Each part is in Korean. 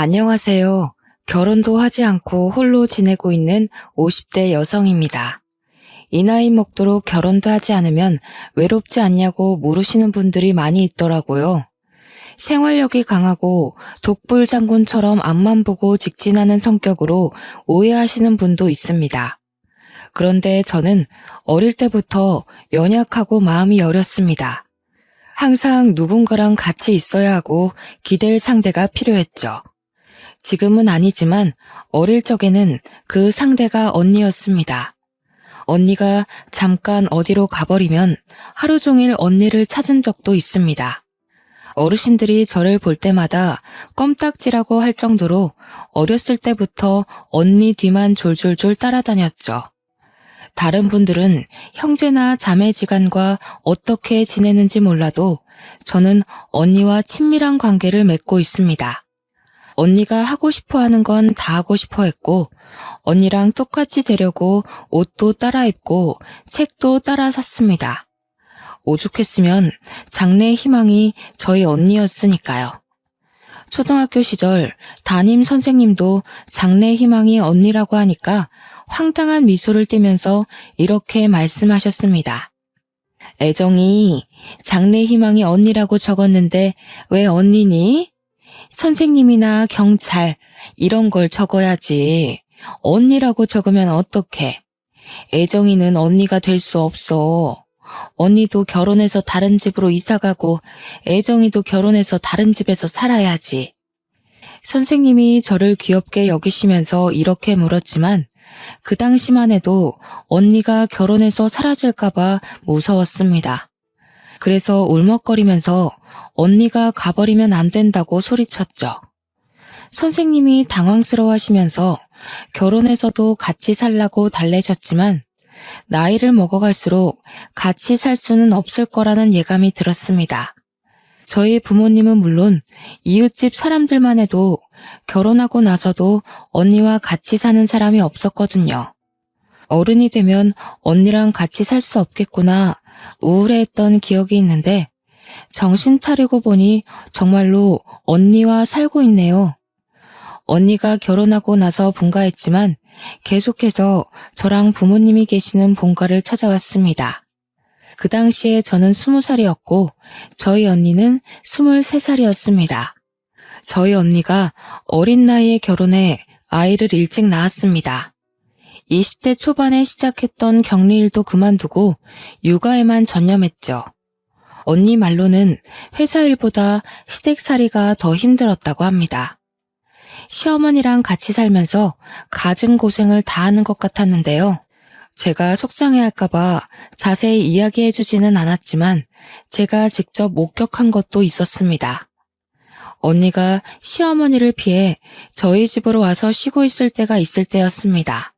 안녕하세요. 결혼도 하지 않고 홀로 지내고 있는 50대 여성입니다. 이 나이 먹도록 결혼도 하지 않으면 외롭지 않냐고 물으시는 분들이 많이 있더라고요. 생활력이 강하고 독불장군처럼 앞만 보고 직진하는 성격으로 오해하시는 분도 있습니다. 그런데 저는 어릴 때부터 연약하고 마음이 여렸습니다. 항상 누군가랑 같이 있어야 하고 기댈 상대가 필요했죠. 지금은 아니지만 어릴 적에는 그 상대가 언니였습니다. 언니가 잠깐 어디로 가버리면 하루 종일 언니를 찾은 적도 있습니다. 어르신들이 저를 볼 때마다 껌딱지라고 할 정도로 어렸을 때부터 언니 뒤만 졸졸졸 따라다녔죠. 다른 분들은 형제나 자매지간과 어떻게 지내는지 몰라도 저는 언니와 친밀한 관계를 맺고 있습니다. 언니가 하고 싶어 하는 건 다 하고 싶어 했고, 언니랑 똑같이 되려고 옷도 따라 입고 책도 따라 샀습니다. 오죽했으면 장래의 희망이 저희 언니였으니까요. 초등학교 시절 담임 선생님도 장래의 희망이 언니라고 하니까 황당한 미소를 띠면서 이렇게 말씀하셨습니다. 애정이 장래의 희망이 언니라고 적었는데 왜 언니니? 선생님이나 경찰 이런 걸 적어야지. 언니라고 적으면 어떡해. 애정이는 언니가 될 수 없어. 언니도 결혼해서 다른 집으로 이사가고 애정이도 결혼해서 다른 집에서 살아야지. 선생님이 저를 귀엽게 여기시면서 이렇게 물었지만 그 당시만 해도 언니가 결혼해서 사라질까봐 무서웠습니다. 그래서 울먹거리면서 언니가 가버리면 안 된다고 소리쳤죠. 선생님이 당황스러워하시면서 결혼해서도 같이 살라고 달래셨지만 나이를 먹어갈수록 같이 살 수는 없을 거라는 예감이 들었습니다. 저희 부모님은 물론 이웃집 사람들만 해도 결혼하고 나서도 언니와 같이 사는 사람이 없었거든요. 어른이 되면 언니랑 같이 살 수 없겠구나 우울해했던 기억이 있는데 정신 차리고 보니 정말로 언니와 살고 있네요. 언니가 결혼하고 나서 분가했지만 계속해서 저랑 부모님이 계시는 본가를 찾아왔습니다. 그 당시에 저는 20살이었고 저희 언니는 23살이었습니다. 저희 언니가 어린 나이에 결혼해 아이를 일찍 낳았습니다. 20대 초반에 시작했던 격리일도 그만두고 육아에만 전념했죠. 언니 말로는 회사 일보다 시댁살이가 더 힘들었다고 합니다. 시어머니랑 같이 살면서 갖은 고생을 다 하는 것 같았는데요. 제가 속상해할까봐 자세히 이야기해주지는 않았지만 제가 직접 목격한 것도 있었습니다. 언니가 시어머니를 피해 저희 집으로 와서 쉬고 있을 때가 있을 때였습니다.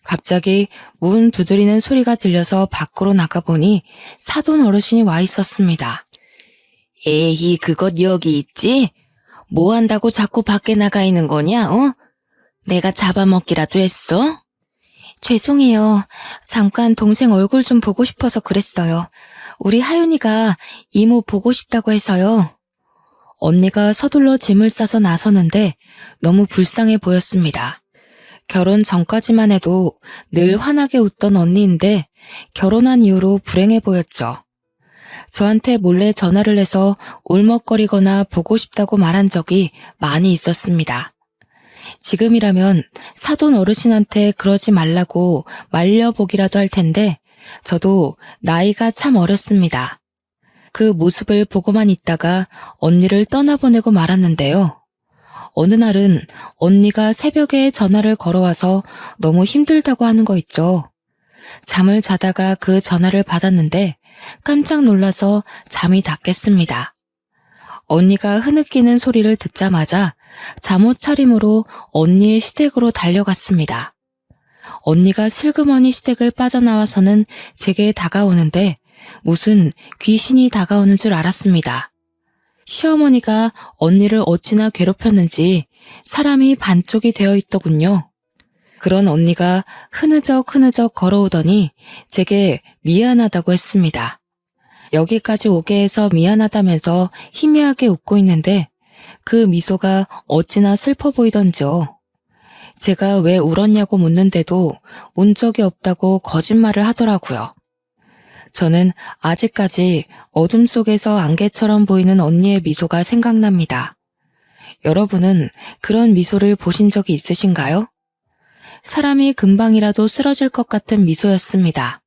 갑자기 문 두드리는 소리가 들려서 밖으로 나가보니 사돈 어르신이 와 있었습니다. 에이, 그것 여기 있지? 뭐 한다고 자꾸 밖에 나가 있는 거냐, 어? 내가 잡아먹기라도 했어? 죄송해요. 잠깐 동생 얼굴 좀 보고 싶어서 그랬어요. 우리 하윤이가 이모 보고 싶다고 해서요. 언니가 서둘러 짐을 싸서 나서는데 너무 불쌍해 보였습니다. 결혼 전까지만 해도 늘 환하게 웃던 언니인데 결혼한 이후로 불행해 보였죠. 저한테 몰래 전화를 해서 울먹거리거나 보고 싶다고 말한 적이 많이 있었습니다. 지금이라면 사돈 어르신한테 그러지 말라고 말려보기라도 할 텐데 저도 나이가 참 어렸습니다. 그 모습을 보고만 있다가 언니를 떠나보내고 말았는데요. 어느 날은 언니가 새벽에 전화를 걸어와서 너무 힘들다고 하는 거 있죠. 잠을 자다가 그 전화를 받았는데 깜짝 놀라서 잠이 다 깼습니다. 언니가 흐느끼는 소리를 듣자마자 잠옷 차림으로 언니의 시댁으로 달려갔습니다. 언니가 슬그머니 시댁을 빠져나와서는 제게 다가오는데 무슨 귀신이 다가오는 줄 알았습니다. 시어머니가 언니를 어찌나 괴롭혔는지 사람이 반쪽이 되어 있더군요. 그런 언니가 흐느적 걸어오더니 제게 미안하다고 했습니다. 여기까지 오게 해서 미안하다면서 희미하게 웃고 있는데 그 미소가 어찌나 슬퍼 보이던지요. 제가 왜 울었냐고 묻는데도 운 적이 없다고 거짓말을 하더라고요. 저는 아직까지 어둠 속에서 안개처럼 보이는 언니의 미소가 생각납니다. 여러분은 그런 미소를 보신 적이 있으신가요? 사람이 금방이라도 쓰러질 것 같은 미소였습니다.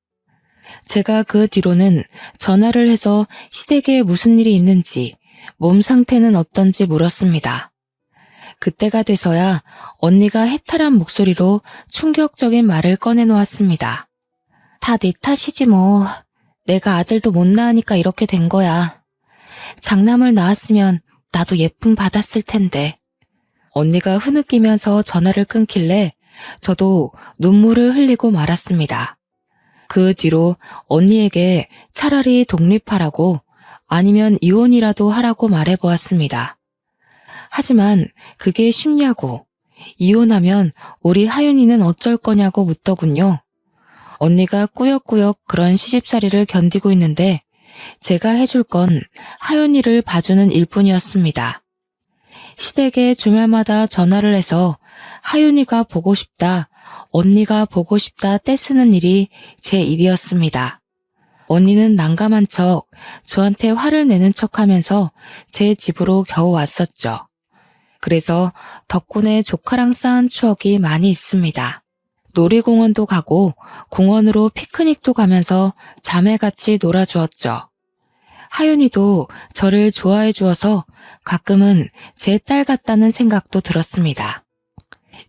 제가 그 뒤로는 전화를 해서 시댁에 무슨 일이 있는지, 몸 상태는 어떤지 물었습니다. 그때가 돼서야 언니가 해탈한 목소리로 충격적인 말을 꺼내놓았습니다. 다 내 탓이지 뭐. 내가 아들도 못 낳으니까 이렇게 된 거야. 장남을 낳았으면 나도 예쁨 받았을 텐데. 언니가 흐느끼면서 전화를 끊길래 저도 눈물을 흘리고 말았습니다. 그 뒤로 언니에게 차라리 독립하라고 아니면 이혼이라도 하라고 말해보았습니다. 하지만 그게 쉽냐고, 이혼하면 우리 하윤이는 어쩔 거냐고 묻더군요. 언니가 꾸역꾸역 그런 시집살이를 견디고 있는데 제가 해줄 건 하윤이를 봐주는 일뿐이었습니다. 시댁에 주말마다 전화를 해서 하윤이가 보고 싶다, 언니가 보고 싶다 떼쓰는 일이 제 일이었습니다. 언니는 난감한 척 저한테 화를 내는 척하면서 제 집으로 겨우 왔었죠. 그래서 덕분에 조카랑 쌓은 추억이 많이 있습니다. 놀이공원도 가고 공원으로 피크닉도 가면서 자매같이 놀아주었죠. 하윤이도 저를 좋아해 주어서 가끔은 제 딸 같다는 생각도 들었습니다.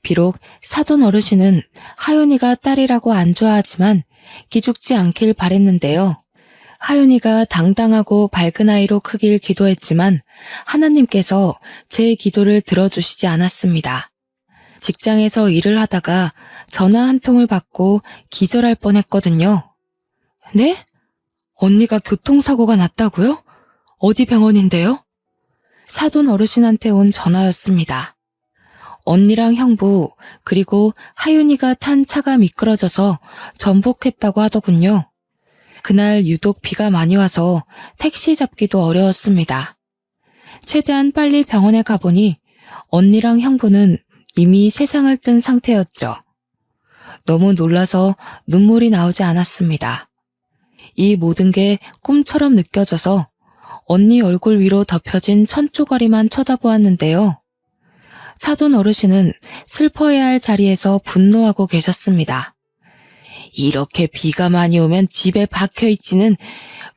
비록 사돈 어르신은 하윤이가 딸이라고 안 좋아하지만 기죽지 않길 바랬는데요. 하윤이가 당당하고 밝은 아이로 크길 기도했지만 하나님께서 제 기도를 들어주시지 않았습니다. 직장에서 일을 하다가 전화 한 통을 받고 기절할 뻔했거든요. 네? 언니가 교통사고가 났다고요? 어디 병원인데요? 사돈 어르신한테 온 전화였습니다. 언니랑 형부 그리고 하윤이가 탄 차가 미끄러져서 전복했다고 하더군요. 그날 유독 비가 많이 와서 택시 잡기도 어려웠습니다. 최대한 빨리 병원에 가보니 언니랑 형부는 이미 세상을 뜬 상태였죠. 너무 놀라서 눈물이 나오지 않았습니다. 이 모든 게 꿈처럼 느껴져서 언니 얼굴 위로 덮여진 천조가리만 쳐다보았는데요. 사돈 어르신은 슬퍼해야 할 자리에서 분노하고 계셨습니다. 이렇게 비가 많이 오면 집에 박혀있지는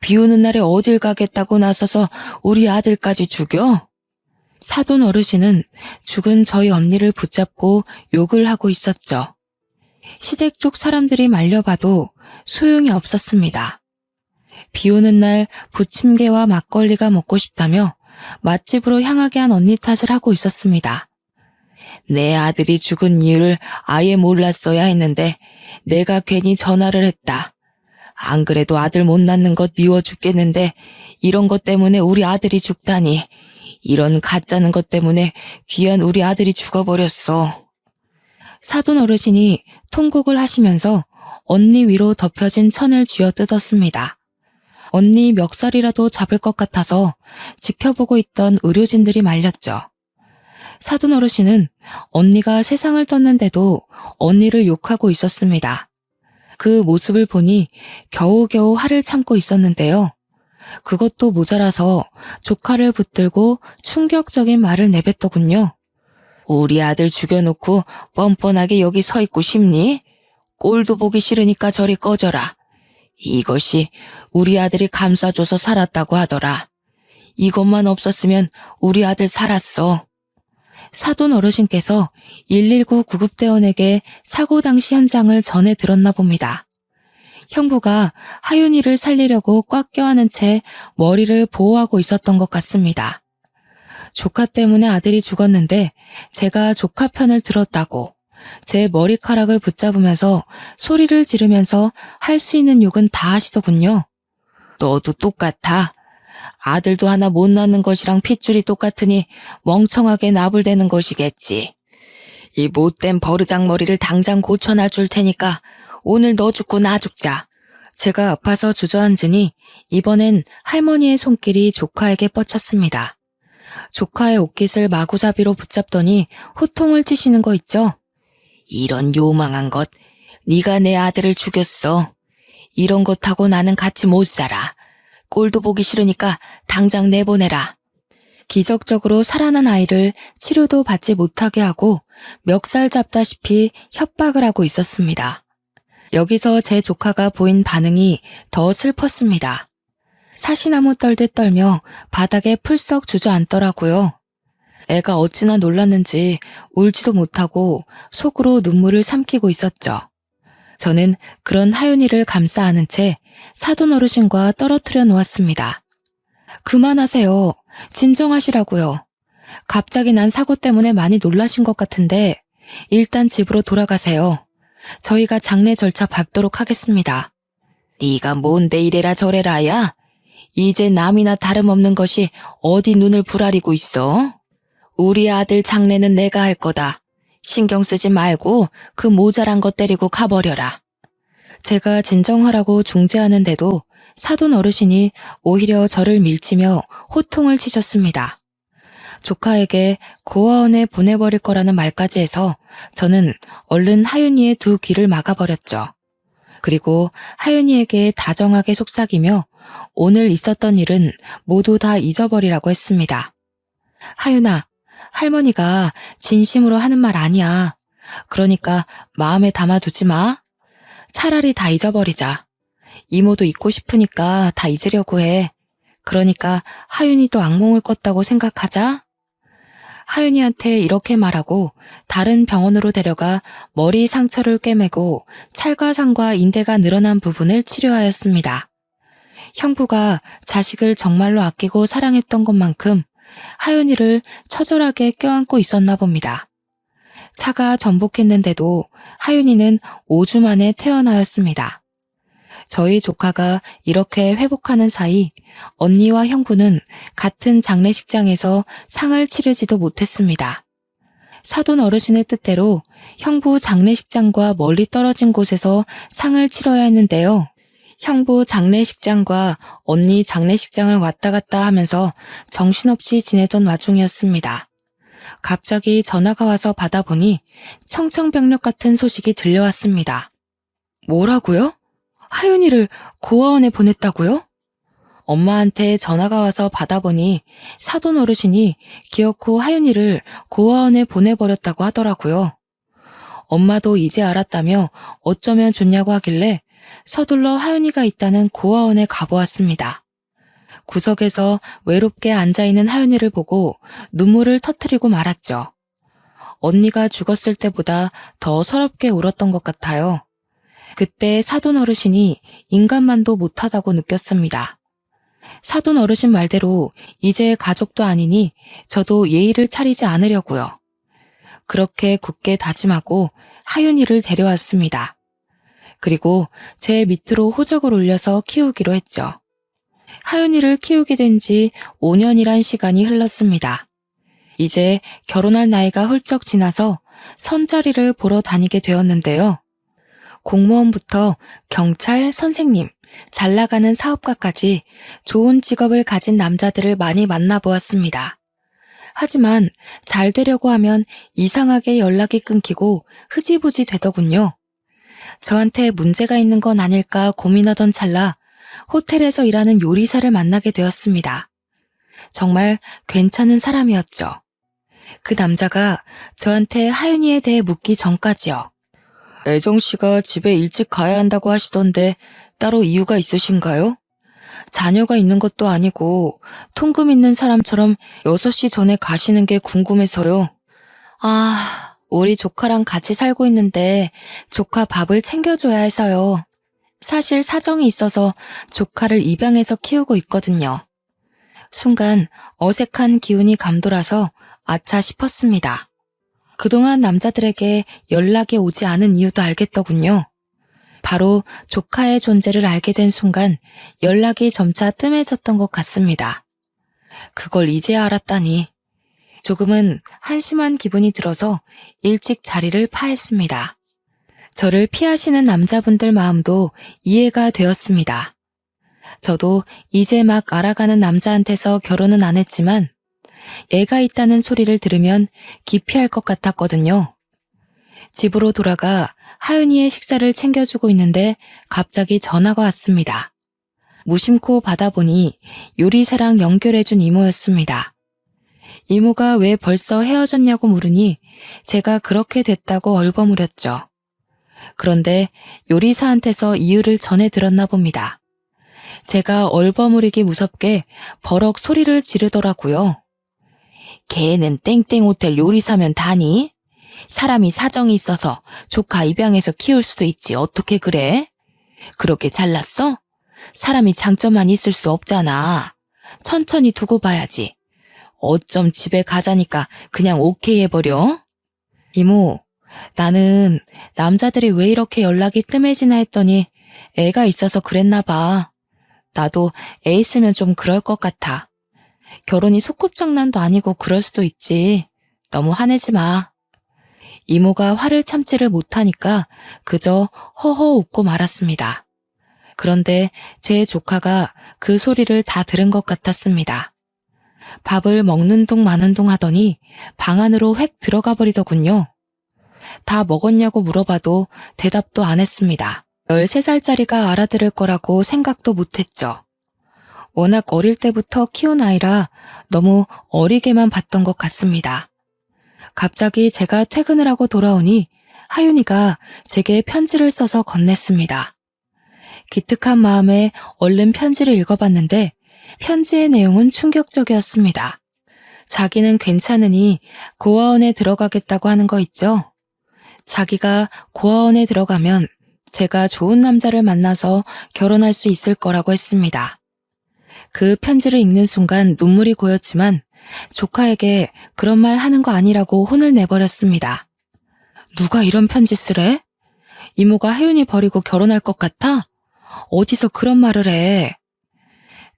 비 오는 날에 어딜 가겠다고 나서서 우리 아들까지 죽여? 사돈 어르신은 죽은 저희 언니를 붙잡고 욕을 하고 있었죠. 시댁 쪽 사람들이 말려봐도 소용이 없었습니다. 비 오는 날 부침개와 막걸리가 먹고 싶다며 맛집으로 향하게 한 언니 탓을 하고 있었습니다. 내 아들이 죽은 이유를 아예 몰랐어야 했는데 내가 괜히 전화를 했다. 안 그래도 아들 못 낳는 것 미워 죽겠는데 이런 것 때문에 우리 아들이 죽다니. 이런 가짜는 것 때문에 귀한 우리 아들이 죽어버렸어. 사돈 어르신이 통곡을 하시면서 언니 위로 덮여진 천을 쥐어뜯었습니다. 언니 멱살이라도 잡을 것 같아서 지켜보고 있던 의료진들이 말렸죠. 사돈 어르신은 언니가 세상을 떴는데도 언니를 욕하고 있었습니다. 그 모습을 보니 겨우겨우 화를 참고 있었는데요. 그것도 모자라서 조카를 붙들고 충격적인 말을 내뱉더군요. 우리 아들 죽여놓고 뻔뻔하게 여기 서 있고 싶니? 꼴도 보기 싫으니까 저리 꺼져라. 이것이 우리 아들이 감싸줘서 살았다고 하더라. 이것만 없었으면 우리 아들 살았어. 사돈 어르신께서 119 구급대원에게 사고 당시 현장을 전해 들었나 봅니다. 형부가 하윤이를 살리려고 꽉 껴안은 채 머리를 보호하고 있었던 것 같습니다. 조카 때문에 아들이 죽었는데 제가 조카 편을 들었다고 제 머리카락을 붙잡으면서 소리를 지르면서 할 수 있는 욕은 다 하시더군요. 너도 똑같아. 아들도 하나 못 낳는 것이랑 핏줄이 똑같으니 멍청하게 나불대는 것이겠지. 이 못된 버르장머리를 당장 고쳐놔 줄 테니까 오늘 너 죽고 나 죽자. 제가 아파서 주저앉으니 이번엔 할머니의 손길이 조카에게 뻗쳤습니다. 조카의 옷깃을 마구잡이로 붙잡더니 호통을 치시는 거 있죠? 이런 요망한 것, 네가 내 아들을 죽였어. 이런 것하고 나는 같이 못 살아. 꼴도 보기 싫으니까 당장 내보내라. 기적적으로 살아난 아이를 치료도 받지 못하게 하고 멱살 잡다시피 협박을 하고 있었습니다. 여기서 제 조카가 보인 반응이 더 슬펐습니다. 사시나무 떨듯 떨며 바닥에 풀썩 주저앉더라고요. 애가 어찌나 놀랐는지 울지도 못하고 속으로 눈물을 삼키고 있었죠. 저는 그런 하윤이를 감싸 안은 채 사돈 어르신과 떨어뜨려 놓았습니다. 그만하세요. 진정하시라고요. 갑자기 난 사고 때문에 많이 놀라신 것 같은데 일단 집으로 돌아가세요. 저희가 장례 절차 밟도록 하겠습니다. 네가 뭔데 이래라 저래라야? 이제 남이나 다름없는 것이 어디 눈을 부라리고 있어? 우리 아들 장례는 내가 할 거다. 신경 쓰지 말고 그 모자란 것 때리고 가버려라. 제가 진정하라고 중재하는데도 사돈 어르신이 오히려 저를 밀치며 호통을 치셨습니다. 조카에게 고아원에 보내버릴 거라는 말까지 해서 저는 얼른 하윤이의 두 귀를 막아버렸죠. 그리고 하윤이에게 다정하게 속삭이며 오늘 있었던 일은 모두 다 잊어버리라고 했습니다. 하윤아, 할머니가 진심으로 하는 말 아니야. 그러니까 마음에 담아두지 마. 차라리 다 잊어버리자. 이모도 잊고 싶으니까 다 잊으려고 해. 그러니까 하윤이도 악몽을 꿨다고 생각하자. 하윤이한테 이렇게 말하고 다른 병원으로 데려가 머리 상처를 꿰매고 찰과상과 인대가 늘어난 부분을 치료하였습니다. 형부가 자식을 정말로 아끼고 사랑했던 것만큼 하윤이를 처절하게 껴안고 있었나 봅니다. 차가 전복했는데도 하윤이는 5주 만에 퇴원하였습니다. 저희 조카가 이렇게 회복하는 사이 언니와 형부는 같은 장례식장에서 상을 치르지도 못했습니다. 사돈 어르신의 뜻대로 형부 장례식장과 멀리 떨어진 곳에서 상을 치러야 했는데요. 형부 장례식장과 언니 장례식장을 왔다 갔다 하면서 정신없이 지내던 와중이었습니다. 갑자기 전화가 와서 받아보니 청천벽력 같은 소식이 들려왔습니다. 뭐라고요? 하윤이를 고아원에 보냈다고요? 엄마한테 전화가 와서 받아보니 사돈 어르신이 기어코 하윤이를 고아원에 보내버렸다고 하더라고요. 엄마도 이제 알았다며 어쩌면 좋냐고 하길래 서둘러 하윤이가 있다는 고아원에 가보았습니다. 구석에서 외롭게 앉아있는 하윤이를 보고 눈물을 터뜨리고 말았죠. 언니가 죽었을 때보다 더 서럽게 울었던 것 같아요. 그때 사돈 어르신이 인간만도 못하다고 느꼈습니다. 사돈 어르신 말대로 이제 가족도 아니니 저도 예의를 차리지 않으려고요. 그렇게 굳게 다짐하고 하윤이를 데려왔습니다. 그리고 제 밑으로 호적을 올려서 키우기로 했죠. 하윤이를 키우게 된 지 5년이란 시간이 흘렀습니다. 이제 결혼할 나이가 훌쩍 지나서 선자리를 보러 다니게 되었는데요. 공무원부터 경찰, 선생님, 잘 나가는 사업가까지 좋은 직업을 가진 남자들을 많이 만나보았습니다. 하지만 잘 되려고 하면 이상하게 연락이 끊기고 흐지부지 되더군요. 저한테 문제가 있는 건 아닐까 고민하던 찰나 호텔에서 일하는 요리사를 만나게 되었습니다. 정말 괜찮은 사람이었죠. 그 남자가 저한테 하윤이에 대해 묻기 전까지요. 애정씨가 집에 일찍 가야 한다고 하시던데 따로 이유가 있으신가요? 자녀가 있는 것도 아니고 통금 있는 사람처럼 6시 전에 가시는 게 궁금해서요. 아, 우리 조카랑 같이 살고 있는데 조카 밥을 챙겨줘야 해서요. 사실 사정이 있어서 조카를 입양해서 키우고 있거든요. 순간 어색한 기운이 감돌아서 아차 싶었습니다. 그동안 남자들에게 연락이 오지 않은 이유도 알겠더군요. 바로 조카의 존재를 알게 된 순간 연락이 점차 뜸해졌던 것 같습니다. 그걸 이제야 알았다니. 조금은 한심한 기분이 들어서 일찍 자리를 파했습니다. 저를 피하시는 남자분들 마음도 이해가 되었습니다. 저도 이제 막 알아가는 남자한테서 결혼은 안 했지만 애가 있다는 소리를 들으면 기피할 것 같았거든요. 집으로 돌아가 하윤이의 식사를 챙겨주고 있는데 갑자기 전화가 왔습니다. 무심코 받아보니 요리사랑 연결해준 이모였습니다. 이모가 왜 벌써 헤어졌냐고 물으니 제가 그렇게 됐다고 얼버무렸죠. 그런데 요리사한테서 이유를 전해 들었나 봅니다. 제가 얼버무리기 무섭게 버럭 소리를 지르더라고요. 걔는 땡땡 호텔 요리사면 다니? 사람이 사정이 있어서 조카 입양해서 키울 수도 있지 어떻게 그래? 그렇게 잘났어? 사람이 장점만 있을 수 없잖아. 천천히 두고 봐야지. 어쩜 집에 가자니까 그냥 오케이 해버려? 이모, 나는 남자들이 왜 이렇게 연락이 뜸해지나 했더니 애가 있어서 그랬나 봐. 나도 애 있으면 좀 그럴 것 같아. 결혼이 소꿉장난도 아니고 그럴 수도 있지. 너무 화내지 마. 이모가 화를 참지를 못하니까 그저 허허 웃고 말았습니다. 그런데 제 조카가 그 소리를 다 들은 것 같았습니다. 밥을 먹는 둥 마는 둥 하더니 방 안으로 획 들어가 버리더군요. 다 먹었냐고 물어봐도 대답도 안 했습니다. 13살짜리가 알아들을 거라고 생각도 못했죠. 워낙 어릴 때부터 키운 아이라 너무 어리게만 봤던 것 같습니다. 갑자기 제가 퇴근을 하고 돌아오니 하윤이가 제게 편지를 써서 건넸습니다. 기특한 마음에 얼른 편지를 읽어봤는데 편지의 내용은 충격적이었습니다. 자기는 괜찮으니 고아원에 들어가겠다고 하는 거 있죠? 자기가 고아원에 들어가면 제가 좋은 남자를 만나서 결혼할 수 있을 거라고 했습니다. 그 편지를 읽는 순간 눈물이 고였지만 조카에게 그런 말 하는 거 아니라고 혼을 내버렸습니다. 누가 이런 편지 쓰래? 이모가 혜윤이 버리고 결혼할 것 같아? 어디서 그런 말을 해?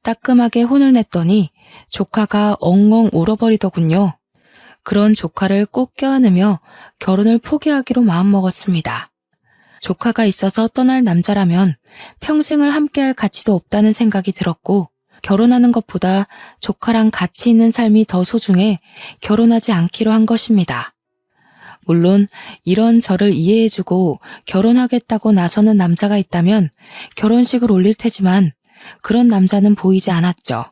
따끔하게 혼을 냈더니 조카가 엉엉 울어버리더군요. 그런 조카를 꼭 껴안으며 결혼을 포기하기로 마음먹었습니다. 조카가 있어서 떠날 남자라면 평생을 함께할 가치도 없다는 생각이 들었고 결혼하는 것보다 조카랑 같이 있는 삶이 더 소중해 결혼하지 않기로 한 것입니다. 물론 이런 저를 이해해주고 결혼하겠다고 나서는 남자가 있다면 결혼식을 올릴 테지만 그런 남자는 보이지 않았죠.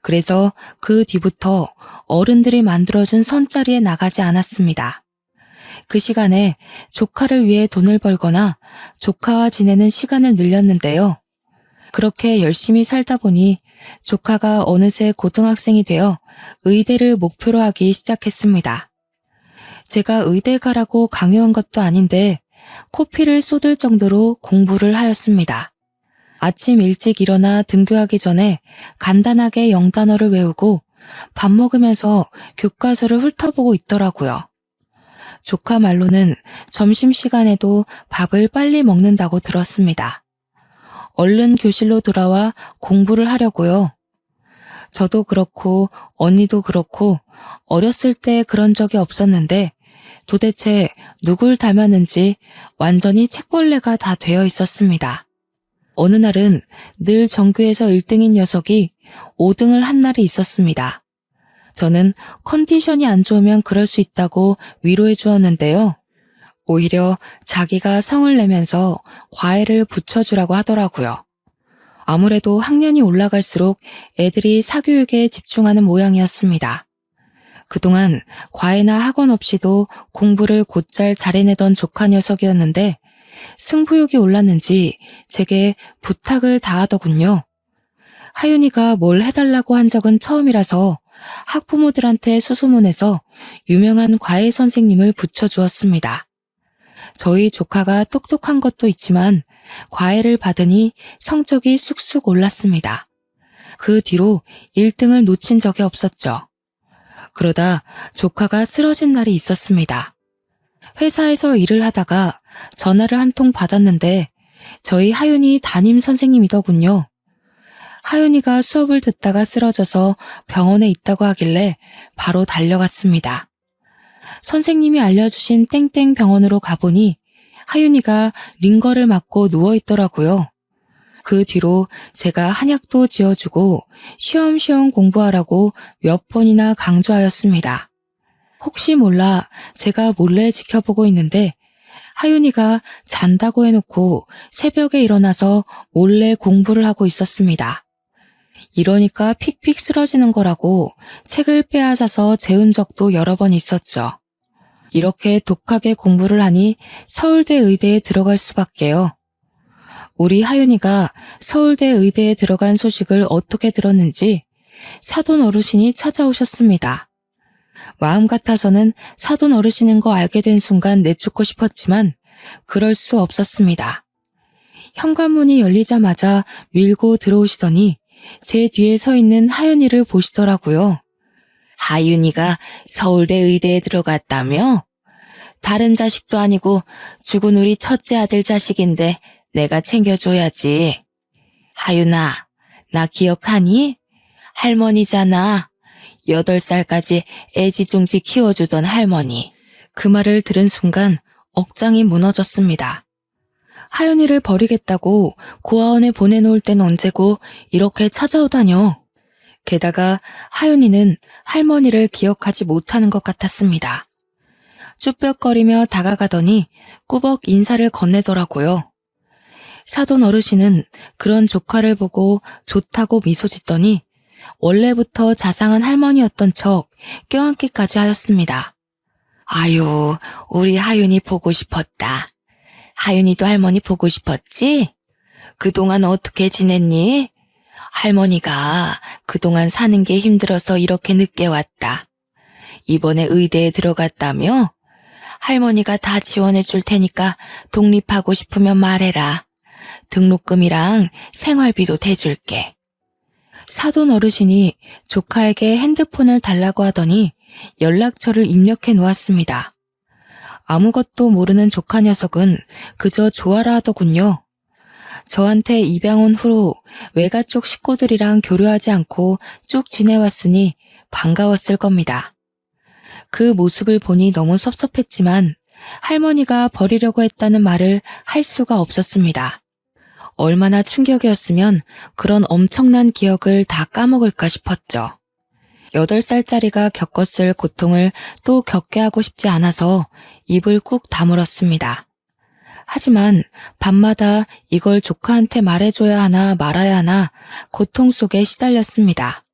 그래서 그 뒤부터 어른들이 만들어준 선자리에 나가지 않았습니다. 그 시간에 조카를 위해 돈을 벌거나 조카와 지내는 시간을 늘렸는데요. 그렇게 열심히 살다 보니 조카가 어느새 고등학생이 되어 의대를 목표로 하기 시작했습니다. 제가 의대 가라고 강요한 것도 아닌데 코피를 쏟을 정도로 공부를 하였습니다. 아침 일찍 일어나 등교하기 전에 간단하게 영단어를 외우고 밥 먹으면서 교과서를 훑어보고 있더라고요. 조카 말로는 점심시간에도 밥을 빨리 먹는다고 들었습니다. 얼른 교실로 돌아와 공부를 하려고요. 저도 그렇고 언니도 그렇고 어렸을 때 그런 적이 없었는데 도대체 누굴 닮았는지 완전히 책벌레가 다 되어 있었습니다. 어느 날은 늘 전교에서 1등인 녀석이 5등을 한 날이 있었습니다. 저는 컨디션이 안 좋으면 그럴 수 있다고 위로해 주었는데요. 오히려 자기가 성을 내면서 과외를 붙여주라고 하더라고요. 아무래도 학년이 올라갈수록 애들이 사교육에 집중하는 모양이었습니다. 그동안 과외나 학원 없이도 공부를 곧잘 잘해내던 조카 녀석이었는데 승부욕이 올랐는지 제게 부탁을 다하더군요. 하윤이가 뭘 해달라고 한 적은 처음이라서 학부모들한테 수소문해서 유명한 과외 선생님을 붙여주었습니다. 저희 조카가 똑똑한 것도 있지만 과외를 받으니 성적이 쑥쑥 올랐습니다. 그 뒤로 1등을 놓친 적이 없었죠. 그러다 조카가 쓰러진 날이 있었습니다. 회사에서 일을 하다가 전화를 한 통 받았는데 저희 하윤이 담임 선생님이더군요. 하윤이가 수업을 듣다가 쓰러져서 병원에 있다고 하길래 바로 달려갔습니다. 선생님이 알려주신 땡땡 병원으로 가보니 하윤이가 링거를 맞고 누워있더라고요. 그 뒤로 제가 한약도 지어주고 쉬엄쉬엄 공부하라고 몇 번이나 강조하였습니다. 혹시 몰라 제가 몰래 지켜보고 있는데 하윤이가 잔다고 해놓고 새벽에 일어나서 몰래 공부를 하고 있었습니다. 이러니까 픽픽 쓰러지는 거라고 책을 빼앗아서 재운 적도 여러 번 있었죠. 이렇게 독하게 공부를 하니 서울대 의대에 들어갈 수밖에요. 우리 하윤이가 서울대 의대에 들어간 소식을 어떻게 들었는지 사돈 어르신이 찾아오셨습니다. 마음 같아서는 사돈 어르신인 거 알게 된 순간 내쫓고 싶었지만 그럴 수 없었습니다. 현관문이 열리자마자 밀고 들어오시더니 제 뒤에 서 있는 하윤이를 보시더라고요. 하윤이가 서울대 의대에 들어갔다며? 다른 자식도 아니고 죽은 우리 첫째 아들 자식인데 내가 챙겨줘야지. 하윤아, 나 기억하니? 할머니잖아. 8살까지 애지중지 키워주던 할머니. 그 말을 들은 순간 억장이 무너졌습니다. 하윤이를 버리겠다고 고아원에 보내놓을 땐 언제고 이렇게 찾아오다뇨. 게다가 하윤이는 할머니를 기억하지 못하는 것 같았습니다. 쭈뼛거리며 다가가더니 꾸벅 인사를 건네더라고요. 사돈 어르신은 그런 조카를 보고 좋다고 미소 짓더니 원래부터 자상한 할머니였던 척 껴안기까지 하였습니다. 아유, 우리 하윤이 보고 싶었다. 하윤이도 할머니 보고 싶었지? 그동안 어떻게 지냈니? 할머니가 그동안 사는 게 힘들어서 이렇게 늦게 왔다. 이번에 의대에 들어갔다며? 할머니가 다 지원해 줄 테니까 독립하고 싶으면 말해라. 등록금이랑 생활비도 대줄게. 사돈 어르신이 조카에게 핸드폰을 달라고 하더니 연락처를 입력해 놓았습니다. 아무것도 모르는 조카 녀석은 그저 좋아라 하더군요. 저한테 입양 온 후로 외가 쪽 식구들이랑 교류하지 않고 쭉 지내왔으니 반가웠을 겁니다. 그 모습을 보니 너무 섭섭했지만 할머니가 버리려고 했다는 말을 할 수가 없었습니다. 얼마나 충격이었으면 그런 엄청난 기억을 다 까먹을까 싶었죠. 8살짜리가 겪었을 고통을 또 겪게 하고 싶지 않아서 입을 꾹 다물었습니다. 하지만 밤마다 이걸 조카한테 말해줘야 하나 말아야 하나 고통 속에 시달렸습니다.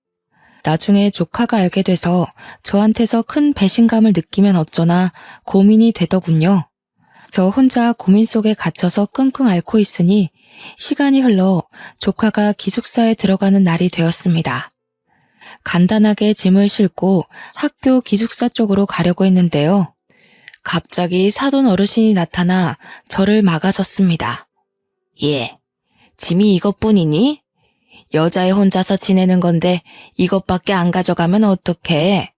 나중에 조카가 알게 돼서 저한테서 큰 배신감을 느끼면 어쩌나 고민이 되더군요. 저 혼자 고민 속에 갇혀서 끙끙 앓고 있으니 시간이 흘러 조카가 기숙사에 들어가는 날이 되었습니다. 간단하게 짐을 싣고 학교 기숙사 쪽으로 가려고 했는데요. 갑자기 사돈 어르신이 나타나 저를 막아섰습니다. 예, 짐이 이것뿐이니? 여자애 혼자서 지내는 건데 이것밖에 안 가져가면 어떡해?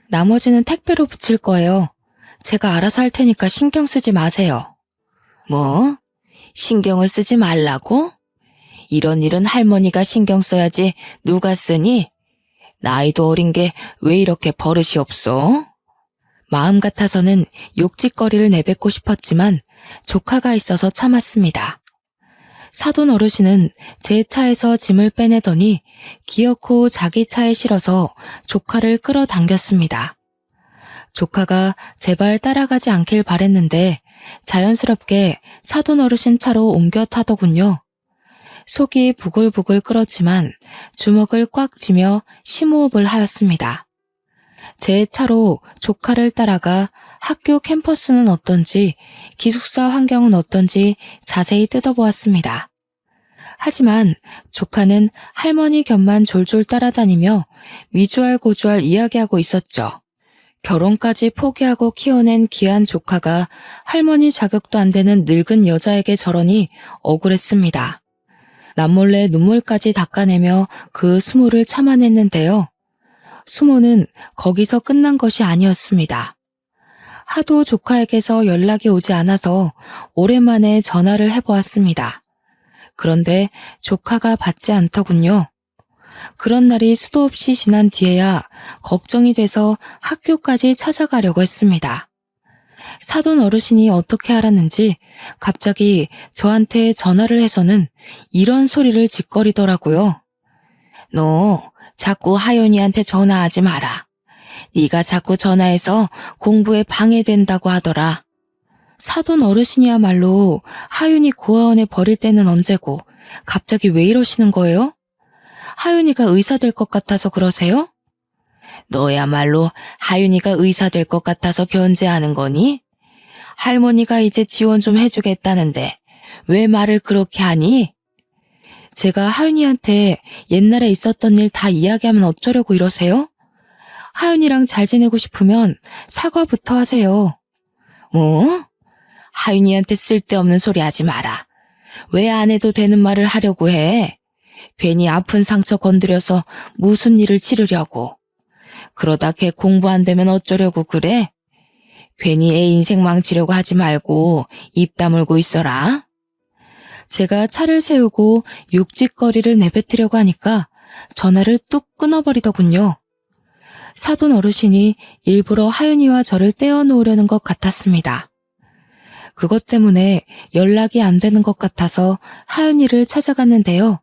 나머지는 택배로 붙일 거예요. 제가 알아서 할 테니까 신경 쓰지 마세요. 뭐? 신경을 쓰지 말라고? 이런 일은 할머니가 신경 써야지 누가 쓰니? 나이도 어린 게 왜 이렇게 버릇이 없어? 마음 같아서는 욕짓거리를 내뱉고 싶었지만 조카가 있어서 참았습니다. 사돈 어르신은 제 차에서 짐을 빼내더니 기어코 자기 차에 실어서 조카를 끌어당겼습니다. 조카가 제발 따라가지 않길 바랬는데 자연스럽게 사돈 어르신 차로 옮겨 타더군요. 속이 부글부글 끓었지만 주먹을 꽉 쥐며 심호흡을 하였습니다. 제 차로 조카를 따라가 학교 캠퍼스는 어떤지 기숙사 환경은 어떤지 자세히 뜯어보았습니다. 하지만 조카는 할머니 곁만 졸졸 따라다니며 미주알고주알 이야기하고 있었죠. 결혼까지 포기하고 키워낸 귀한 조카가 할머니 자격도 안 되는 늙은 여자에게 저러니 억울했습니다. 남몰래 눈물까지 닦아내며 그 수모를 참아냈는데요. 수모는 거기서 끝난 것이 아니었습니다. 하도 조카에게서 연락이 오지 않아서 오랜만에 전화를 해보았습니다. 그런데 조카가 받지 않더군요. 그런 날이 수도 없이 지난 뒤에야 걱정이 돼서 학교까지 찾아가려고 했습니다. 사돈 어르신이 어떻게 알았는지 갑자기 저한테 전화를 해서는 이런 소리를 짓거리더라고요. 너 자꾸 하윤이한테 전화하지 마라. 네가 자꾸 전화해서 공부에 방해된다고 하더라. 사돈 어르신이야말로 하윤이 고아원에 버릴 때는 언제고 갑자기 왜 이러시는 거예요? 하윤이가 의사 될 것 같아서 그러세요? 너야말로 하윤이가 의사 될 것 같아서 견제하는 거니? 할머니가 이제 지원 좀 해주겠다는데 왜 말을 그렇게 하니? 제가 하윤이한테 옛날에 있었던 일 다 이야기하면 어쩌려고 이러세요? 하윤이랑 잘 지내고 싶으면 사과부터 하세요. 뭐? 하윤이한테 쓸데없는 소리 하지 마라. 왜 안 해도 되는 말을 하려고 해? 괜히 아픈 상처 건드려서 무슨 일을 치르려고. 그러다 걔 공부 안 되면 어쩌려고 그래? 괜히 애 인생 망치려고 하지 말고 입 다물고 있어라. 제가 차를 세우고 육직거리를 내뱉으려고 하니까 전화를 뚝 끊어버리더군요. 사돈 어르신이 일부러 하윤이와 저를 떼어놓으려는 것 같았습니다. 그것 때문에 연락이 안 되는 것 같아서 하윤이를 찾아갔는데요.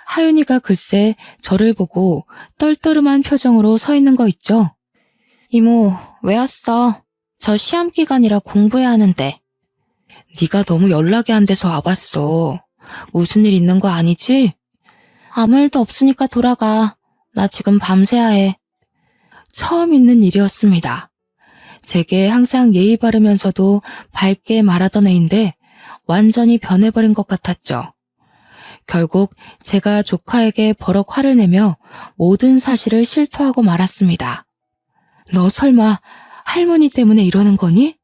하윤이가 글쎄 저를 보고 떨떠름한 표정으로 서 있는 거 있죠. 이모, 왜 왔어? 저 시험 기간이라 공부해야 하는데. 네가 너무 연락이 안 돼서 와봤어. 무슨 일 있는 거 아니지? 아무 일도 없으니까 돌아가. 나 지금 밤새야 해. 처음 있는 일이었습니다. 제게 항상 예의 바르면서도 밝게 말하던 애인데 완전히 변해버린 것 같았죠. 결국 제가 조카에게 버럭 화를 내며 모든 사실을 실토하고 말았습니다. 너 설마 할머니 때문에 이러는 거니?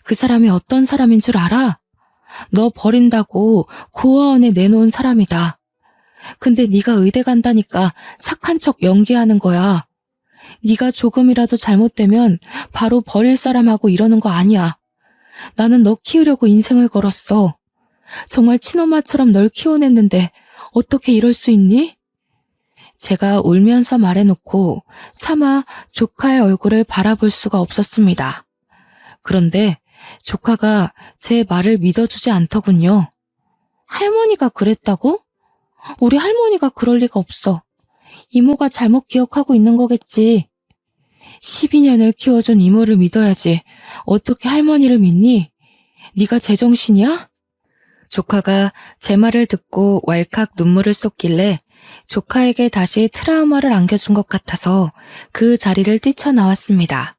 그 사람이 어떤 사람인 줄 알아? 너 버린다고 고아원에 내놓은 사람이다. 근데 네가 의대 간다니까 착한 척 연기하는 거야. 네가 조금이라도 잘못되면 바로 버릴 사람하고 이러는 거 아니야. 나는 너 키우려고 인생을 걸었어. 정말 친엄마처럼 널 키워냈는데 어떻게 이럴 수 있니? 제가 울면서 말해놓고 차마 조카의 얼굴을 바라볼 수가 없었습니다. 그런데 조카가 제 말을 믿어주지 않더군요. 할머니가 그랬다고? 우리 할머니가 그럴 리가 없어. 이모가 잘못 기억하고 있는 거겠지. 12년을 키워준 이모를 믿어야지. 어떻게 할머니를 믿니? 네가 제정신이야? 조카가 제 말을 듣고 왈칵 눈물을 쏟길래 조카에게 다시 트라우마를 안겨준 것 같아서 그 자리를 뛰쳐나왔습니다.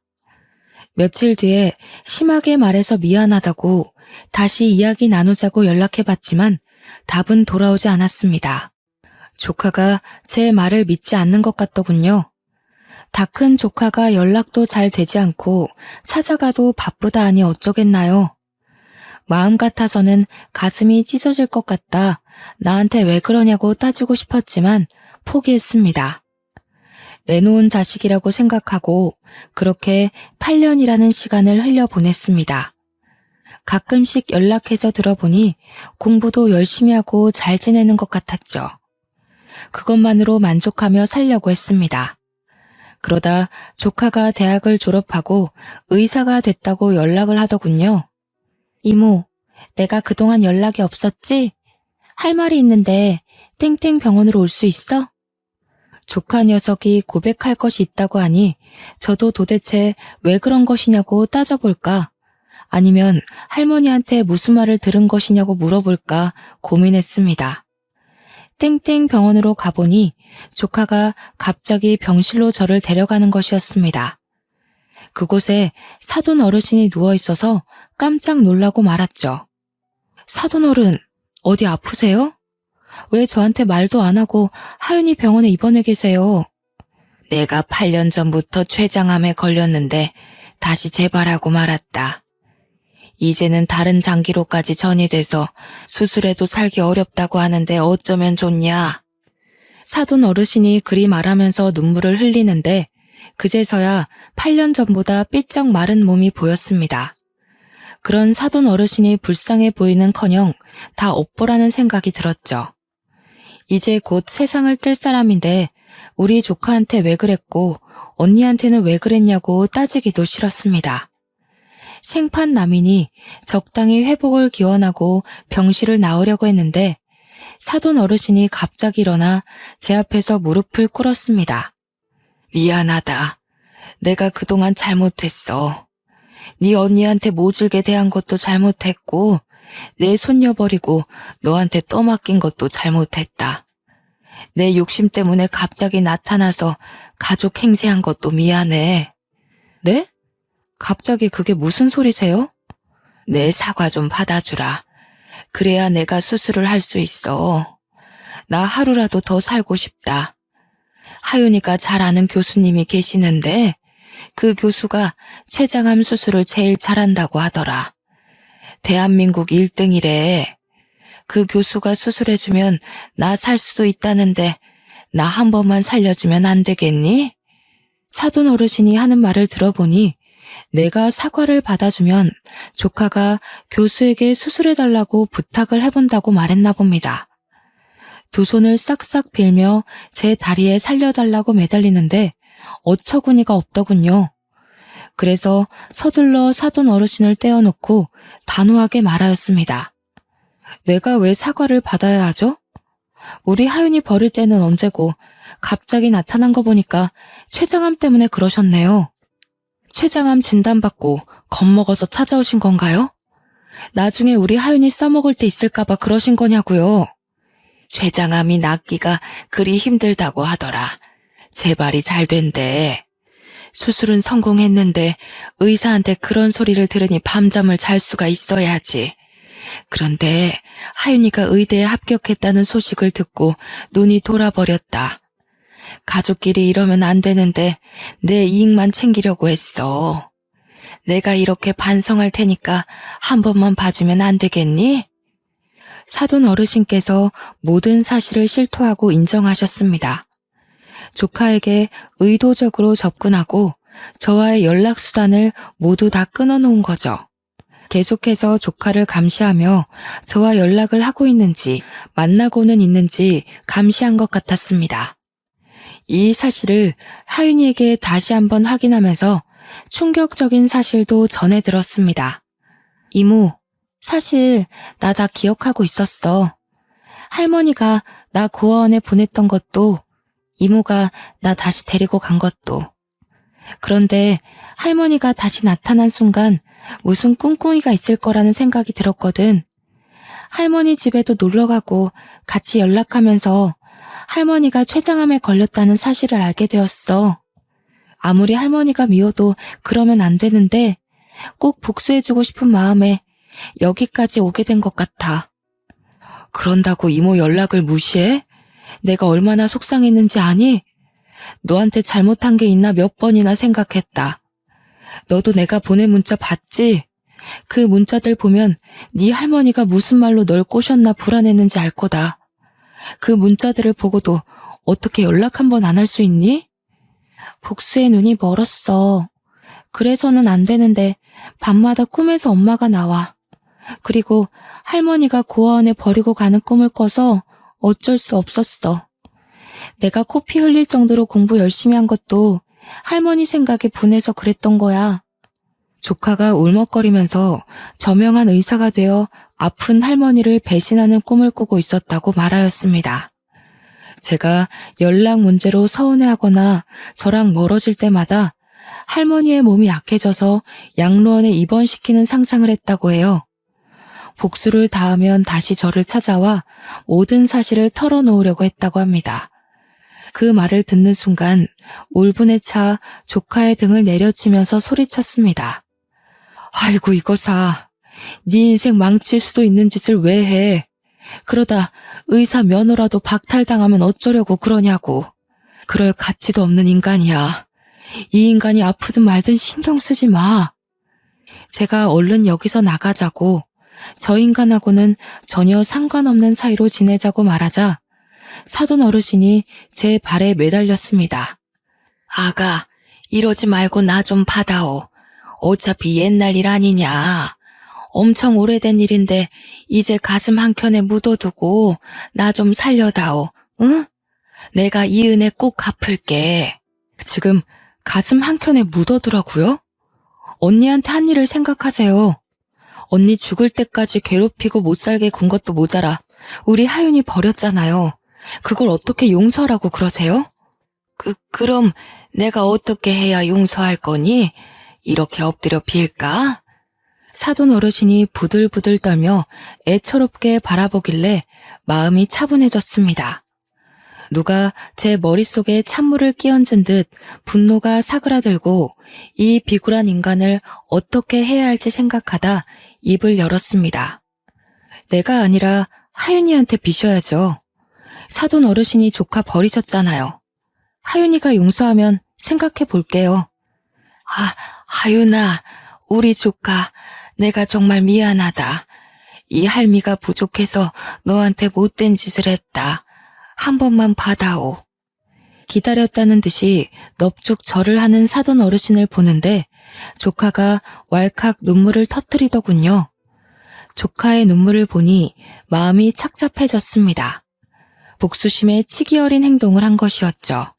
며칠 뒤에 심하게 말해서 미안하다고 다시 이야기 나누자고 연락해봤지만 답은 돌아오지 않았습니다. 조카가 제 말을 믿지 않는 것 같더군요. 다 큰 조카가 연락도 잘 되지 않고 찾아가도 바쁘다 하니 어쩌겠나요? 마음 같아서는 가슴이 찢어질 것 같다 나한테 왜 그러냐고 따지고 싶었지만 포기했습니다. 내놓은 자식이라고 생각하고 그렇게 8년이라는 시간을 흘려보냈습니다. 가끔씩 연락해서 들어보니 공부도 열심히 하고 잘 지내는 것 같았죠. 그것만으로 만족하며 살려고 했습니다. 그러다 조카가 대학을 졸업하고 의사가 됐다고 연락을 하더군요. 이모, 내가 그동안 연락이 없었지? 할 말이 있는데 땡땡 병원으로 올 수 있어? 조카 녀석이 고백할 것이 있다고 하니 저도 도대체 왜 그런 것이냐고 따져볼까? 아니면 할머니한테 무슨 말을 들은 것이냐고 물어볼까 고민했습니다. 땡땡 병원으로 가보니 조카가 갑자기 병실로 저를 데려가는 것이었습니다. 그곳에 사돈 어르신이 누워있어서 깜짝 놀라고 말았죠. 사돈 어른, 어디 아프세요? 왜 저한테 말도 안 하고 하윤이 병원에 입원해 계세요? 내가 8년 전부터 췌장암에 걸렸는데 다시 재발하고 말았다. 이제는 다른 장기로까지 전이돼서 수술해도 살기 어렵다고 하는데 어쩌면 좋냐? 사돈 어르신이 그리 말하면서 눈물을 흘리는데 그제서야 8년 전보다 삐쩍 마른 몸이 보였습니다. 그런 사돈 어르신이 불쌍해 보이는커녕 다 업보라는 생각이 들었죠. 이제 곧 세상을 뜰 사람인데 우리 조카한테 왜 그랬고 언니한테는 왜 그랬냐고 따지기도 싫었습니다. 생판 남이니 적당히 회복을 기원하고 병실을 나으려고 했는데 사돈 어르신이 갑자기 일어나 제 앞에서 무릎을 꿇었습니다. 미안하다. 내가 그동안 잘못했어. 네 언니한테 모질게 대한 것도 잘못했고 내 손녀 버리고 너한테 떠맡긴 것도 잘못했다. 내 욕심 때문에 갑자기 나타나서 가족 행세한 것도 미안해. 네? 갑자기 그게 무슨 소리세요? 내 사과 좀 받아주라. 그래야 내가 수술을 할 수 있어. 나 하루라도 더 살고 싶다. 하윤이가 잘 아는 교수님이 계시는데 그 교수가 췌장암 수술을 제일 잘한다고 하더라. 대한민국 1등이래. 그 교수가 수술해주면 나 살 수도 있다는데 나 한 번만 살려주면 안 되겠니? 사돈 어르신이 하는 말을 들어보니 내가 사과를 받아주면 조카가 교수에게 수술해달라고 부탁을 해본다고 말했나 봅니다. 두 손을 싹싹 빌며 제 다리에 살려달라고 매달리는데 어처구니가 없더군요. 그래서 서둘러 사돈 어르신을 떼어놓고 단호하게 말하였습니다. 내가 왜 사과를 받아야 하죠? 우리 하윤이 버릴 때는 언제고 갑자기 나타난 거 보니까 췌장암 때문에 그러셨네요. 췌장암 진단받고 겁먹어서 찾아오신 건가요? 나중에 우리 하윤이 써먹을 때 있을까봐 그러신 거냐고요. 췌장암이 낫기가 그리 힘들다고 하더라. 재발이 잘 된대. 수술은 성공했는데 의사한테 그런 소리를 들으니 밤잠을 잘 수가 있어야지. 그런데 하윤이가 의대에 합격했다는 소식을 듣고 눈이 돌아버렸다. 가족끼리 이러면 안 되는데 내 이익만 챙기려고 했어. 내가 이렇게 반성할 테니까 한 번만 봐주면 안 되겠니? 사돈 어르신께서 모든 사실을 실토하고 인정하셨습니다. 조카에게 의도적으로 접근하고 저와의 연락수단을 모두 다 끊어놓은 거죠. 계속해서 조카를 감시하며 저와 연락을 하고 있는지 만나고는 있는지 감시한 것 같았습니다. 이 사실을 하윤이에게 다시 한번 확인하면서 충격적인 사실도 전해 들었습니다. 이모, 사실 나 다 기억하고 있었어. 할머니가 나 고아원에 보냈던 것도 이모가 나 다시 데리고 간 것도. 그런데 할머니가 다시 나타난 순간 무슨 꿍꿍이가 있을 거라는 생각이 들었거든. 할머니 집에도 놀러가고 같이 연락하면서 할머니가 췌장암에 걸렸다는 사실을 알게 되었어. 아무리 할머니가 미워도 그러면 안 되는데 꼭 복수해주고 싶은 마음에 여기까지 오게 된 것 같아. 그런다고 이모 연락을 무시해? 내가 얼마나 속상했는지 아니? 너한테 잘못한 게 있나 몇 번이나 생각했다. 너도 내가 보낸 문자 봤지? 그 문자들 보면 네 할머니가 무슨 말로 널 꼬셨나 불안했는지 알 거다. 그 문자들을 보고도 어떻게 연락 한 번 안 할 수 있니? 복수의 눈이 멀었어. 그래서는 안 되는데 밤마다 꿈에서 엄마가 나와. 그리고 할머니가 고아원에 버리고 가는 꿈을 꿔서 어쩔 수 없었어. 내가 코피 흘릴 정도로 공부 열심히 한 것도 할머니 생각에 분해서 그랬던 거야. 조카가 울먹거리면서 저명한 의사가 되어 아픈 할머니를 배신하는 꿈을 꾸고 있었다고 말하였습니다. 제가 연락 문제로 서운해하거나 저랑 멀어질 때마다 할머니의 몸이 약해져서 양로원에 입원시키는 상상을 했다고 해요. 복수를 다하면 다시 저를 찾아와 모든 사실을 털어놓으려고 했다고 합니다. 그 말을 듣는 순간 울분에 차 조카의 등을 내려치면서 소리쳤습니다. 아이고 이거사, 네 인생 망칠 수도 있는 짓을 왜 해? 그러다 의사 면허라도 박탈당하면 어쩌려고 그러냐고. 그럴 가치도 없는 인간이야. 이 인간이 아프든 말든 신경 쓰지 마. 제가 얼른 여기서 나가자고, 저 인간하고는 전혀 상관없는 사이로 지내자고 말하자 사돈 어르신이 제 발에 매달렸습니다. 아가, 이러지 말고 나 좀 받아오. 어차피 옛날 일 아니냐. 엄청 오래된 일인데 이제 가슴 한켠에 묻어두고 나 좀 살려다오. 응? 내가 이 은혜 꼭 갚을게. 지금 가슴 한켠에 묻어두라고요? 언니한테 한 일을 생각하세요. 언니 죽을 때까지 괴롭히고 못 살게 군 것도 모자라 우리 하윤이 버렸잖아요. 그걸 어떻게 용서하라고 그러세요? 그럼 내가 어떻게 해야 용서할 거니? 이렇게 엎드려 빌까? 사돈 어르신이 부들부들 떨며 애처롭게 바라보길래 마음이 차분해졌습니다. 누가 제 머릿속에 찬물을 끼얹은 듯 분노가 사그라들고 이 비굴한 인간을 어떻게 해야 할지 생각하다 입을 열었습니다. 내가 아니라 하윤이한테 비셔야죠. 사돈 어르신이 조카 버리셨잖아요. 하윤이가 용서하면 생각해 볼게요. 하윤아, 우리 조카, 내가 정말 미안하다. 이 할미가 부족해서 너한테 못된 짓을 했다. 한 번만 받아오. 기다렸다는 듯이 넙죽 절을 하는 사돈 어르신을 보는데 조카가 왈칵 눈물을 터뜨리더군요. 조카의 눈물을 보니 마음이 착잡해졌습니다. 복수심에 치기 어린 행동을 한 것이었죠.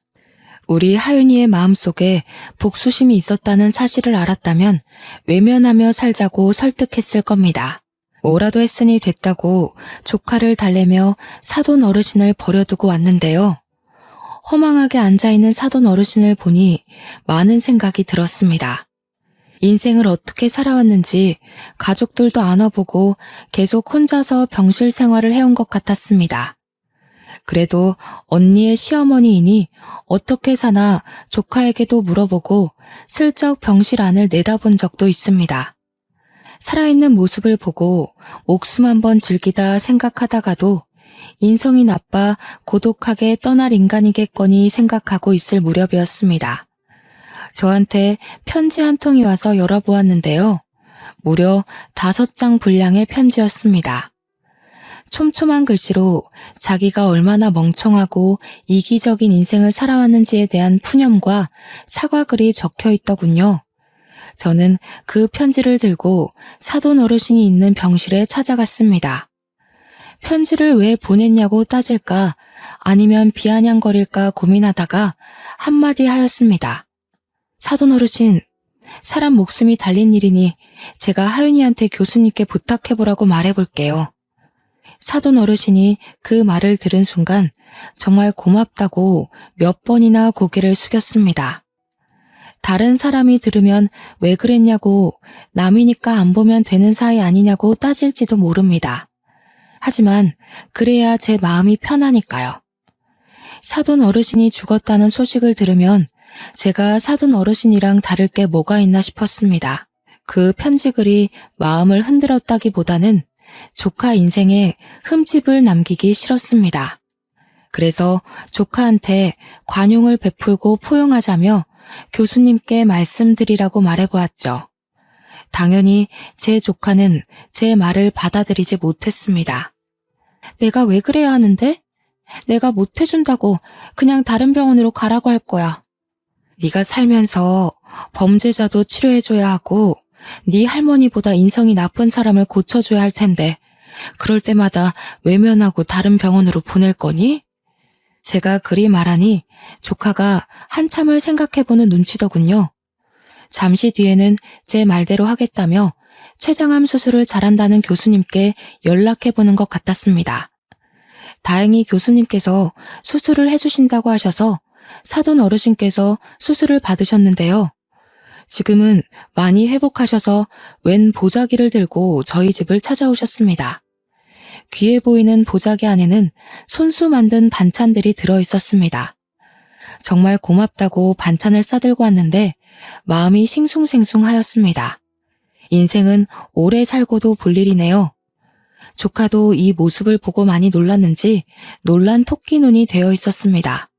우리 하윤이의 마음속에 복수심이 있었다는 사실을 알았다면 외면하며 살자고 설득했을 겁니다. 뭐라도 했으니 됐다고 조카를 달래며 사돈 어르신을 버려두고 왔는데요. 허망하게 앉아있는 사돈 어르신을 보니 많은 생각이 들었습니다. 인생을 어떻게 살아왔는지 가족들도 안아보고 계속 혼자서 병실 생활을 해온 것 같았습니다. 그래도 언니의 시어머니이니 어떻게 사나 조카에게도 물어보고 슬쩍 병실 안을 내다본 적도 있습니다. 살아있는 모습을 보고 목숨 한번 즐기다 생각하다가도 인성이 나빠 고독하게 떠날 인간이겠거니 생각하고 있을 무렵이었습니다. 저한테 편지 한 통이 와서 열어보았는데요. 무려 5장 분량의 편지였습니다. 촘촘한 글씨로 자기가 얼마나 멍청하고 이기적인 인생을 살아왔는지에 대한 푸념과 사과글이 적혀 있더군요. 저는 그 편지를 들고 사돈 어르신이 있는 병실에 찾아갔습니다. 편지를 왜 보냈냐고 따질까 아니면 비아냥거릴까 고민하다가 한마디 하였습니다. 사돈 어르신, 사람 목숨이 달린 일이니 제가 하윤이한테 교수님께 부탁해보라고 말해볼게요. 사돈 어르신이 그 말을 들은 순간 정말 고맙다고 몇 번이나 고개를 숙였습니다. 다른 사람이 들으면 왜 그랬냐고 남이니까 안 보면 되는 사이 아니냐고 따질지도 모릅니다. 하지만 그래야 제 마음이 편하니까요. 사돈 어르신이 죽었다는 소식을 들으면 제가 사돈 어르신이랑 다를 게 뭐가 있나 싶었습니다. 그 편지글이 마음을 흔들었다기보다는 조카 인생에 흠집을 남기기 싫었습니다. 그래서 조카한테 관용을 베풀고 포용하자며 교수님께 말씀드리라고 말해보았죠. 당연히 제 조카는 제 말을 받아들이지 못했습니다. 내가 왜 그래야 하는데? 내가 못해준다고 그냥 다른 병원으로 가라고 할 거야. 네가 살면서 범죄자도 치료해줘야 하고 네 할머니보다 인성이 나쁜 사람을 고쳐줘야 할 텐데 그럴 때마다 외면하고 다른 병원으로 보낼 거니? 제가 그리 말하니 조카가 한참을 생각해보는 눈치더군요. 잠시 뒤에는 제 말대로 하겠다며 췌장암 수술을 잘한다는 교수님께 연락해보는 것 같았습니다. 다행히 교수님께서 수술을 해주신다고 하셔서 사돈 어르신께서 수술을 받으셨는데요. 지금은 많이 회복하셔서 웬 보자기를 들고 저희 집을 찾아오셨습니다. 귀해 보이는 보자기 안에는 손수 만든 반찬들이 들어있었습니다. 정말 고맙다고 반찬을 싸들고 왔는데 마음이 싱숭생숭하였습니다. 인생은 오래 살고도 볼 일이네요. 조카도 이 모습을 보고 많이 놀랐는지 놀란 토끼 눈이 되어 있었습니다.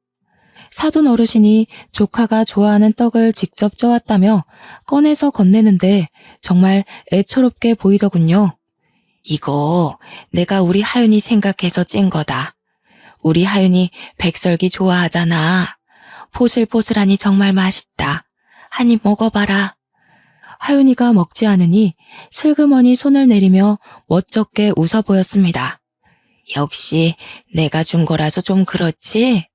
사돈 어르신이 조카가 좋아하는 떡을 직접 쪄왔다며 꺼내서 건네는데 정말 애처롭게 보이더군요. 이거 내가 우리 하윤이 생각해서 찐 거다. 우리 하윤이 백설기 좋아하잖아. 포슬포슬하니 정말 맛있다. 한 입 먹어봐라. 하윤이가 먹지 않으니 슬그머니 손을 내리며 멋쩍게 웃어 보였습니다. 역시 내가 준 거라서 좀 그렇지?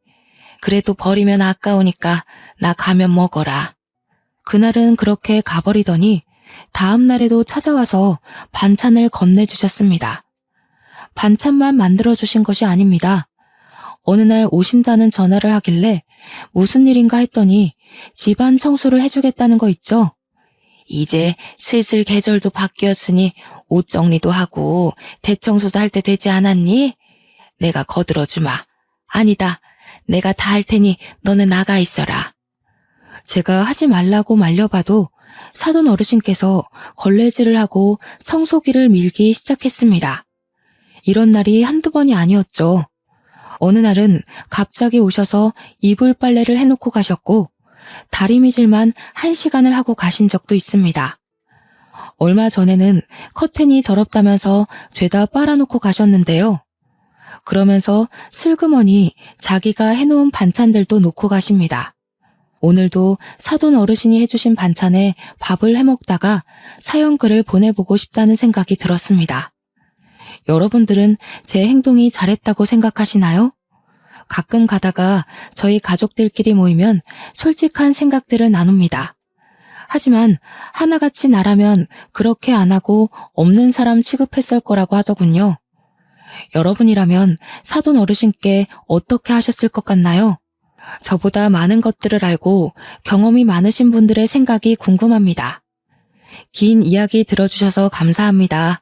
그래도 버리면 아까우니까 나 가면 먹어라. 그날은 그렇게 가버리더니 다음 날에도 찾아와서 반찬을 건네주셨습니다. 반찬만 만들어주신 것이 아닙니다. 어느 날 오신다는 전화를 하길래 무슨 일인가 했더니 집안 청소를 해주겠다는 거 있죠? 이제 슬슬 계절도 바뀌었으니 옷 정리도 하고 대청소도 할 때 되지 않았니? 내가 거들어주마. 아니다. 내가 다 할 테니 너는 나가 있어라. 제가 하지 말라고 말려봐도 사돈 어르신께서 걸레질을 하고 청소기를 밀기 시작했습니다. 이런 날이 한두 번이 아니었죠. 어느 날은 갑자기 오셔서 이불 빨래를 해놓고 가셨고 다리미질만 1시간을 하고 가신 적도 있습니다. 얼마 전에는 커튼이 더럽다면서 죄다 빨아놓고 가셨는데요. 그러면서 슬그머니 자기가 해놓은 반찬들도 놓고 가십니다. 오늘도 사돈 어르신이 해주신 반찬에 밥을 해먹다가 사연글을 보내보고 싶다는 생각이 들었습니다. 여러분들은 제 행동이 잘했다고 생각하시나요? 가끔 가다가 저희 가족들끼리 모이면 솔직한 생각들을 나눕니다. 하지만 하나같이 나라면 그렇게 안 하고 없는 사람 취급했을 거라고 하더군요. 여러분이라면 사돈 어르신께 어떻게 하셨을 것 같나요? 저보다 많은 것들을 알고 경험이 많으신 분들의 생각이 궁금합니다. 긴 이야기 들어주셔서 감사합니다.